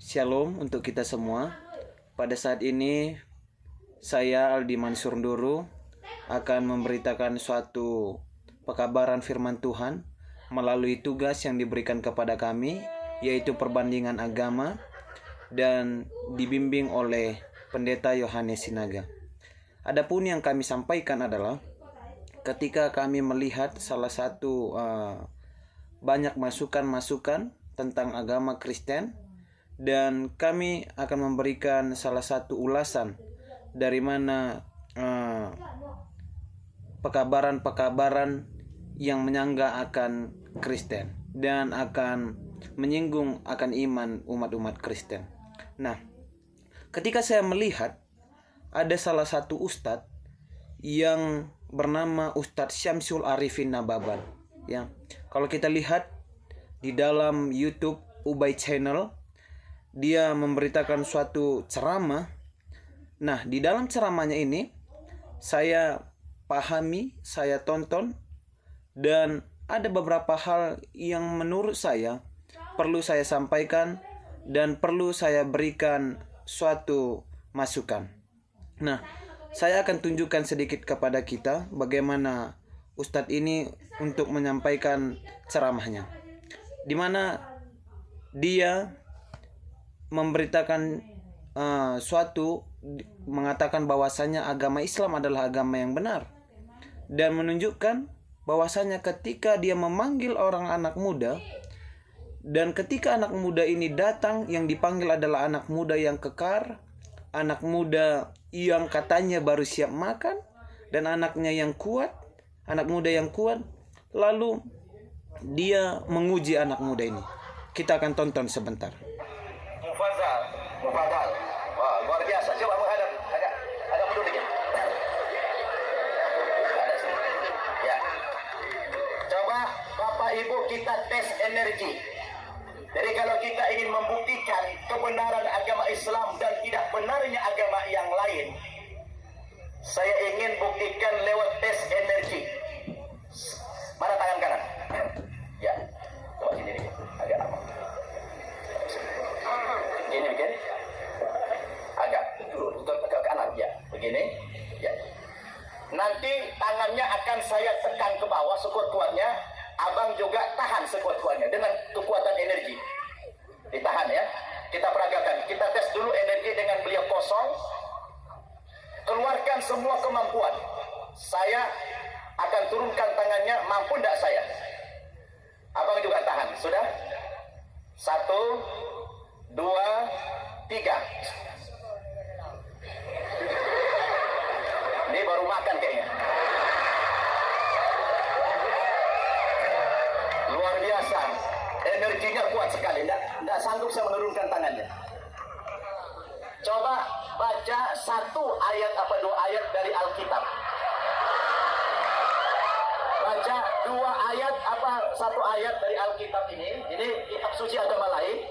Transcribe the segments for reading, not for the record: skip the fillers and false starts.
Shalom untuk kita semua. Pada saat ini saya Aldi Mansur Nduru akan memberitakan suatu pekabaran firman Tuhan melalui tugas yang diberikan kepada kami, yaitu perbandingan agama, dan dibimbing oleh Pendeta Yohanes Sinaga. Adapun yang kami sampaikan adalah ketika kami melihat salah satu banyak masukan-masukan tentang agama Kristen, dan kami akan memberikan salah satu ulasan dari mana pekabaran-pekabaran yang menyangga akan Kristen dan akan menyinggung akan iman umat-umat Kristen. Nah, ketika saya melihat ada salah satu ustadz yang bernama Ustadz Syamsul Arifin Nababan, ya. Kalau kita lihat di dalam YouTube Ubay Channel, dia memberitakan suatu ceramah. Nah, di dalam ceramahnya ini saya pahami, saya tonton, dan ada beberapa hal yang menurut saya perlu saya sampaikan dan perlu saya berikan suatu masukan. Nah, saya akan tunjukkan sedikit kepada kita bagaimana Ustadz ini untuk menyampaikan ceramahnya, di mana dia memberitakan mengatakan bahwasanya agama Islam adalah agama yang benar, dan menunjukkan bahwasanya ketika dia memanggil orang anak muda, dan ketika anak muda ini datang, yang dipanggil adalah anak muda yang kekar, anak muda yang katanya baru siap makan, dan anak muda yang kuat, lalu dia menguji anak muda ini. Kita akan tonton sebentar. Mufadal. Wah, luar biasa. Coba menghadap agak mundur dikit. Ada sini. Ya. Coba Bapak Ibu kita tes energi. Jadi kalau kita ingin membuktikan kebenaran agama Islam dan tidak benarnya agama yang lain, saya ingin buktikan lewat tes energi. Mana tangan kanan? Ya. Coba sini dikit. Agak lama. Gini begini. Agak ke kanan, ya, begini, ya. Nanti tangannya akan saya tekan ke bawah sekuat-kuatnya, abang juga tahan sekuat-kuatnya dengan kekuatan energi. Ditahan ya. Kita peragakan. Kita tes dulu energi dengan beliau kosong. Keluarkan semua kemampuan. Saya akan turunkan tangannya, mampu tidak saya? Abang juga tahan, sudah? 1, 2, 3. Ini baru makan kayaknya. Luar biasa. Energinya kuat sekali. Tidak sanggup saya menurunkan tangannya. Coba baca 1 ayat apa 2 ayat dari Alkitab. Baca 2 ayat apa 1 ayat dari Alkitab ini. Ini kitab suci agama lain.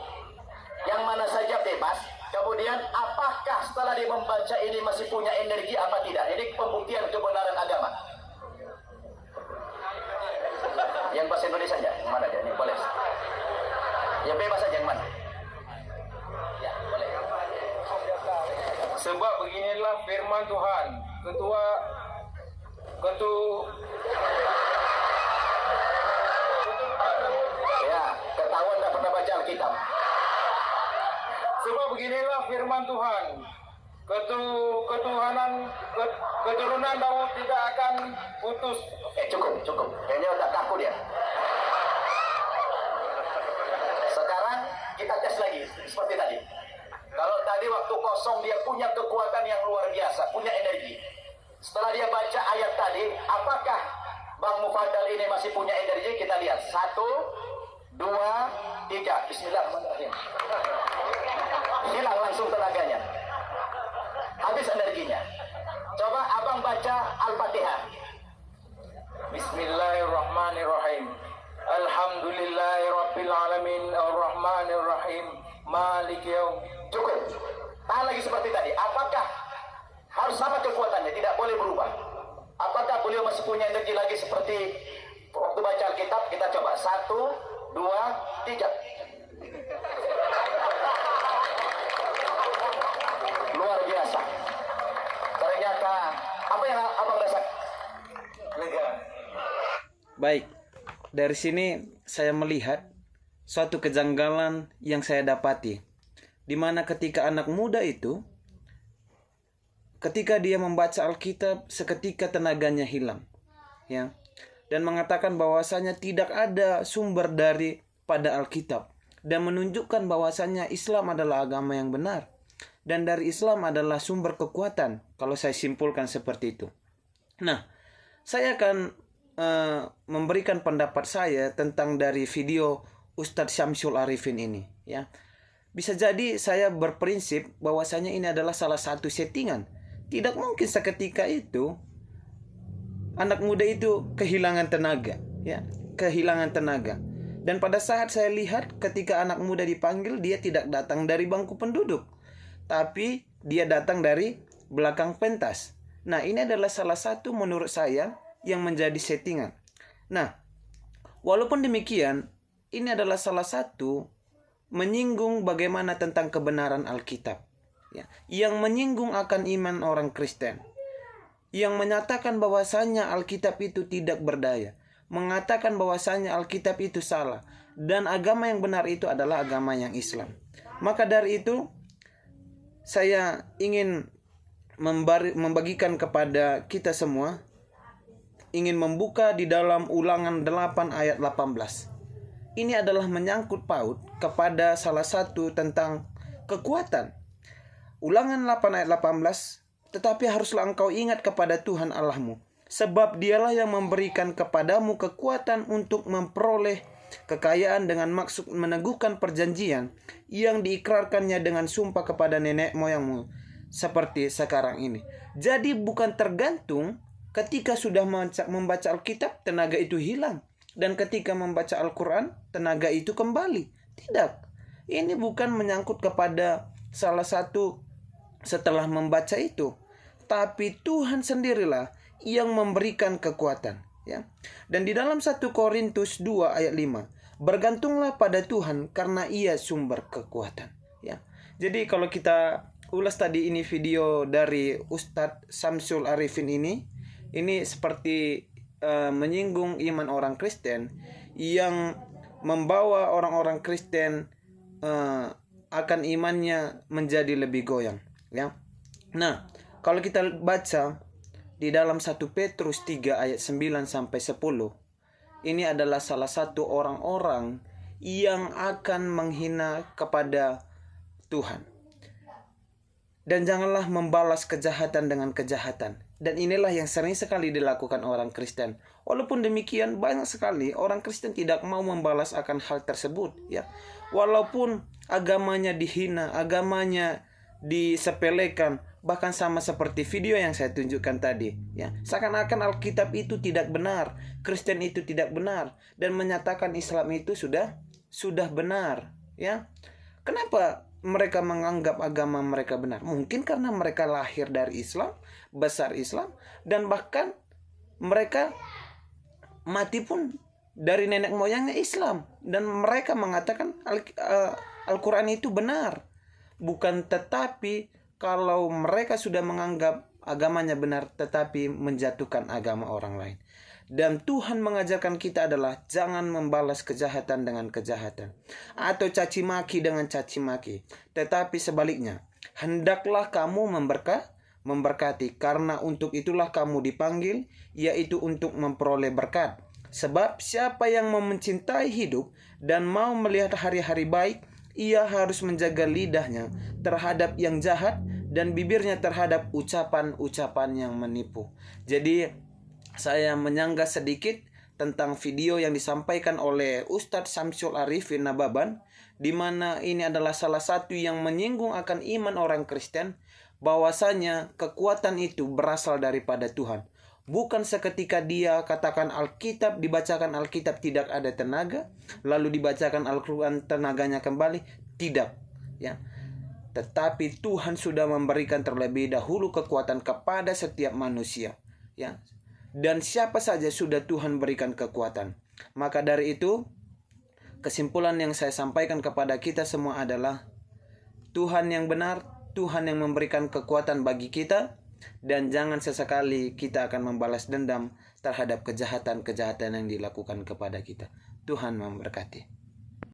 Yang mana saja bebas. Kemudian apakah setelah dia membaca ini masih punya energi apa tidak? Ini pembuktian kebenaran agama. Yang bahasa Indonesia aja, yang mana aja? Ini boleh. Yang bebas saja yang mana? Ya, boleh. Sebab beginilah firman Tuhan. Ya, ketahuan tak pernah baca Alkitab. Sebab beginilah firman Tuhan. Keturunan Daud tidak akan putus. Cukup. Kayaknya udah takut ya. Sekarang kita tes lagi seperti tadi. Kalau tadi waktu kosong dia punya kekuatan yang luar biasa, punya energi. Setelah dia baca ayat tadi, apakah Bang Mufadal ini masih punya energi? Kita lihat. 1, 2, 3. Bismillahirrahmanirrahim. Hilang langsung tenaganya. Habis energinya. Coba abang baca Al-Fatihah. Bismillahirrahmanirrahim. Alhamdulillahirabbil alamin arrahmanir rahim maliki yaum. Cukup. Tahan lagi seperti tadi. Apakah harus sama kekuatannya, tidak boleh berubah? Apakah beliau masih punya energi lagi seperti waktu baca Alkitab? Kita coba. 1, 2, 3. Baik, dari sini saya melihat suatu kejanggalan yang saya dapati, di mana ketika anak muda itu, ketika dia membaca Alkitab, seketika tenaganya hilang, ya, dan mengatakan bahwasanya tidak ada sumber daripada Alkitab, dan menunjukkan bahwasanya Islam adalah agama yang benar, dan dari Islam adalah sumber kekuatan. Kalau saya simpulkan seperti itu. Nah, saya akan memberikan pendapat saya tentang dari video Ustadz Syamsul Arifin ini, ya. Bisa jadi saya berprinsip bahwasanya ini adalah salah satu settingan. Tidak mungkin seketika itu anak muda itu kehilangan tenaga, ya, kehilangan tenaga. Dan pada saat saya lihat ketika anak muda dipanggil, dia tidak datang dari bangku penduduk, tapi dia datang dari belakang pentas. Nah, ini adalah salah satu menurut saya yang menjadi settingan. Nah, walaupun demikian, ini adalah salah satu menyinggung bagaimana tentang kebenaran Alkitab, ya, yang menyinggung akan iman orang Kristen, yang menyatakan bahwasanya Alkitab itu tidak berdaya, mengatakan bahwasanya Alkitab itu salah, dan agama yang benar itu adalah agama yang Islam. Maka dari itu, saya ingin membagikan kepada kita semua, ingin membuka di dalam Ulangan 8 ayat 18. Ini adalah menyangkut paut kepada salah satu tentang kekuatan. Ulangan 8 ayat 18, tetapi haruslah engkau ingat kepada Tuhan Allahmu, sebab dialah yang memberikan kepadamu kekuatan untuk memperoleh kekayaan dengan maksud meneguhkan perjanjian yang diikrarkannya dengan sumpah kepada nenek moyangmu, seperti sekarang ini. Jadi bukan tergantung ketika sudah membaca Alkitab, tenaga itu hilang. Dan ketika membaca Al-Quran, tenaga itu kembali. Tidak. Ini bukan menyangkut kepada salah satu setelah membaca itu. Tapi Tuhan sendirilah yang memberikan kekuatan, ya. Dan di dalam 1 Korintus 2 ayat 5, bergantunglah pada Tuhan karena Ia sumber kekuatan, ya. Jadi kalau kita ulas tadi ini video dari Ustadz Syamsul Arifin ini seperti menyinggung iman orang Kristen, yang membawa orang-orang Kristen akan imannya menjadi lebih goyang, ya. Nah, kalau kita baca di dalam 1 Petrus 3 ayat 9 sampai 10, ini adalah salah satu orang-orang yang akan menghina kepada Tuhan. Dan janganlah membalas kejahatan dengan kejahatan. Dan inilah yang sering sekali dilakukan orang Kristen. Walaupun demikian, banyak sekali orang Kristen tidak mau membalas akan hal tersebut, ya. Walaupun agamanya dihina, agamanya disepelekan, bahkan sama seperti video yang saya tunjukkan tadi, ya. Seakan-akan Alkitab itu tidak benar, Kristen itu tidak benar, dan menyatakan Islam itu sudah benar, ya. Kenapa mereka menganggap agama mereka benar? Mungkin karena mereka lahir dari Islam, besar Islam, dan bahkan mereka mati pun dari nenek moyangnya Islam, dan mereka mengatakan Al-Quran itu benar. Bukan tetapi kalau mereka sudah menganggap agamanya benar tetapi menjatuhkan agama orang lain. Dan Tuhan mengajarkan kita adalah jangan membalas kejahatan dengan kejahatan, atau caci maki dengan caci maki, tetapi sebaliknya, hendaklah kamu memberkati, karena untuk itulah kamu dipanggil, yaitu untuk memperoleh berkat. Sebab siapa yang mau mencintai hidup dan mau melihat hari-hari baik, ia harus menjaga lidahnya terhadap yang jahat dan bibirnya terhadap ucapan-ucapan yang menipu. Jadi saya menyanggah sedikit tentang video yang disampaikan oleh Ustadz Syamsul Arifin Nababan, di mana ini adalah salah satu yang menyinggung akan iman orang Kristen, bahwasanya kekuatan itu berasal daripada Tuhan. Bukan seketika dia katakan Alkitab, dibacakan Alkitab tidak ada tenaga, lalu dibacakan Al-Quran tenaganya kembali. Tidak, ya. Tetapi Tuhan sudah memberikan terlebih dahulu kekuatan kepada setiap manusia, ya. Dan siapa saja sudah Tuhan berikan kekuatan. Maka dari itu, kesimpulan yang saya sampaikan kepada kita semua adalah Tuhan yang benar, Tuhan yang memberikan kekuatan bagi kita, dan jangan sesekali kita akan membalas dendam terhadap kejahatan-kejahatan yang dilakukan kepada kita. Tuhan memberkati.